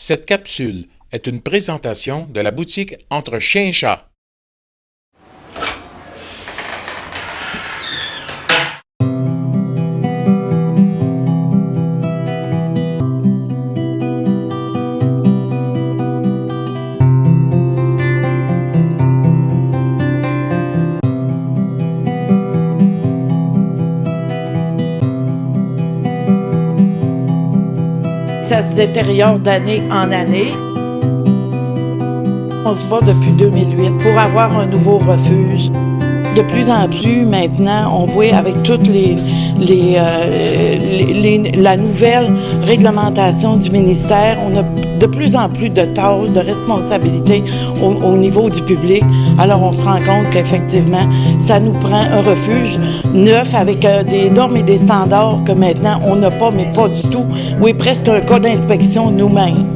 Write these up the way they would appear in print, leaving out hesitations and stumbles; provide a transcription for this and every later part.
Cette capsule est une présentation de la boutique Entre Chien et Chat. Ça se détériore d'année en année. On se bat depuis 2008 pour avoir un nouveau refuge. De plus en plus, maintenant, on voit avec toute la nouvelle réglementation du ministère, on a de plus en plus de tâches, de responsabilités au niveau du public. Alors, on se rend compte qu'effectivement, ça nous prend un refuge neuf avec des normes et des standards que maintenant, on n'a pas, mais pas du tout. Oui, presque un cas d'inspection nous-mêmes.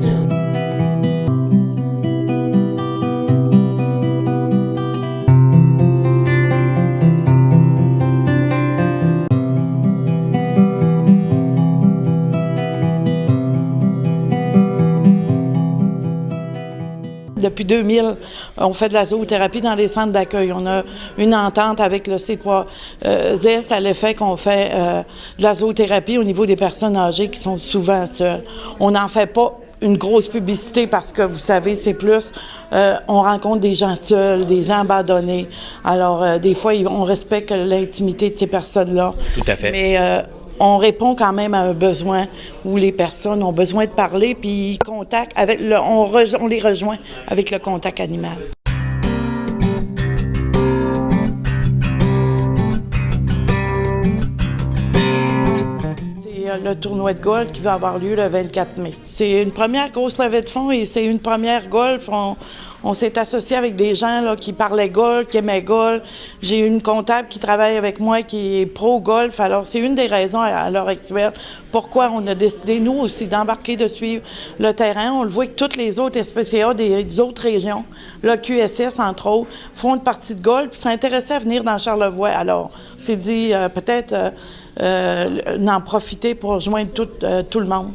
Depuis 2000, on fait de la zoothérapie dans les centres d'accueil. On a une entente avec le C3S à l'effet qu'on fait de la zoothérapie au niveau des personnes âgées qui sont souvent seules. On n'en fait pas une grosse publicité parce que, vous savez, c'est plus, on rencontre des gens seuls, des gens abandonnés. Alors, des fois, on respecte l'intimité de ces personnes-là. Tout à fait. Mais on répond quand même à un besoin où les personnes ont besoin de parler, puis ils contactent avec on les rejoint avec le contact animal. C'est le tournoi de golf qui va avoir lieu le 24 mai. C'est une première grosse levée de fonds et c'est une première golf. On s'est associé avec des gens là, qui parlaient golf, qui aimaient golf. J'ai une comptable qui travaille avec moi qui est pro-golf. Alors, c'est une des raisons à l'heure actuelle pourquoi on a décidé, nous aussi, d'embarquer, de suivre le terrain. On le voit que toutes les autres SPCA des autres régions, le QSS, entre autres, font une partie de golf puis sont intéressés à venir dans Charlevoix. Alors, on s'est dit peut-être en profiter pour rejoindre tout le monde.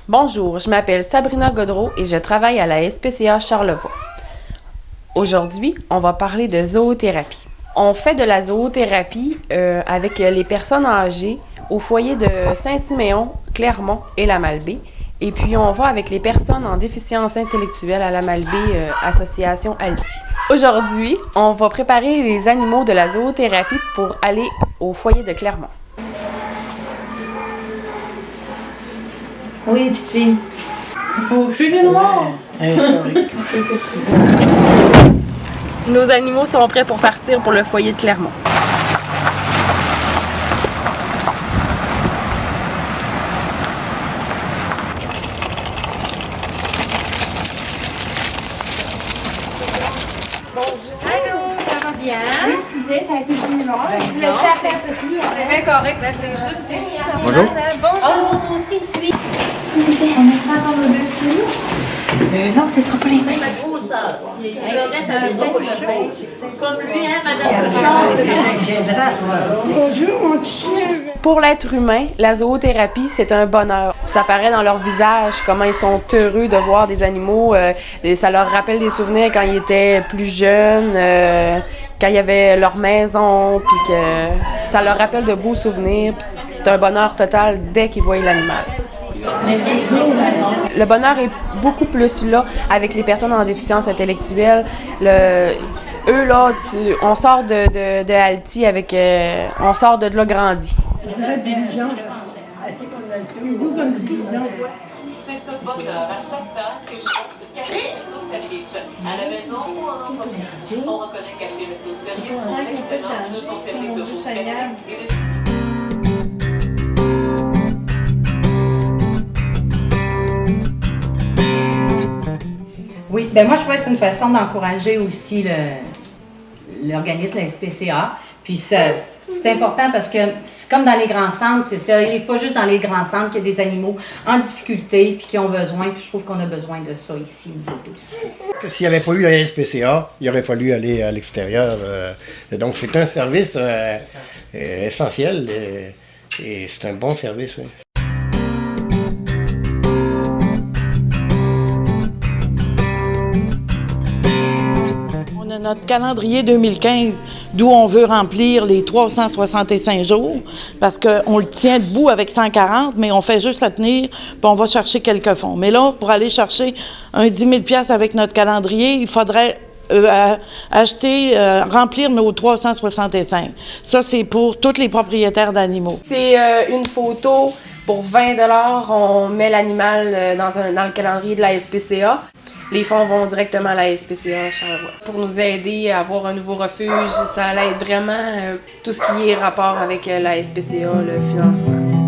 Bonjour, je m'appelle Sabrina Godreau et je travaille à la SPCA Charlevoix. Aujourd'hui, on va parler de zoothérapie. On fait de la zoothérapie avec les personnes âgées au foyer de Saint-Siméon, Clermont et la Malbaie. Et puis, on va avec les personnes en déficience intellectuelle à la Malbaie, Association Alti. Aujourd'hui, on va préparer les animaux de la zoothérapie pour aller au foyer de Clermont. Oui, petite fille. Oh, je suis le noir! Nos animaux sont prêts pour partir pour le foyer de Clermont. Allô, ça va bien? Oui, excusez, ça a été plus long. Je voulais non, faire un peu plus. C'est bien correct, ben c'est juste Bonjour. Bonjour. Vous autres aussi, vous suivez. On met ça encore au-dessus. Non, ce ne sera pas les mêmes. Comme lui, hein, madame? Bonjour, mon chien. Pour l'être humain, la zoothérapie, c'est un bonheur. Ça paraît dans leur visage, comment ils sont heureux de voir des animaux. Ça leur rappelle des souvenirs quand ils étaient plus jeunes, quand il y avait leur maison, puis que ça leur rappelle de beaux souvenirs. C'est un bonheur total dès qu'ils voient l'animal. Le bonheur est beaucoup plus là avec les personnes en déficience intellectuelle. Eux, là, on sort de Alti avec... on sort de là grandi. Je dirais division. Ils disent une division. Oui, bien moi je trouvais que c'est une façon d'encourager aussi l'organisme, la SPCA. Puis ça, C'est important parce que c'est comme dans les grands centres, ça n'arrive pas juste dans les grands centres qu'il y a des animaux en difficulté puis qui ont besoin. Puis je trouve qu'on a besoin de ça ici, nous autres aussi. S'il n'y avait pas eu la SPCA, il aurait fallu aller à l'extérieur. Donc c'est un service essentiel et c'est un bon service. Oui. On a notre calendrier 2015, d'où on veut remplir les 365 jours, parce qu'on le tient debout avec 140, mais on fait juste le tenir, puis on va chercher quelques fonds. Mais là, pour aller chercher un 10 000 $ avec notre calendrier, il faudrait remplir nos 365. Ça, c'est pour tous les propriétaires d'animaux. C'est une photo pour 20 $. On met l'animal dans le calendrier de la SPCA. Les fonds vont directement à la SPCA à Charlevoix. Pour nous aider à avoir un nouveau refuge, ça allait être vraiment tout ce qui est rapport avec la SPCA, le financement.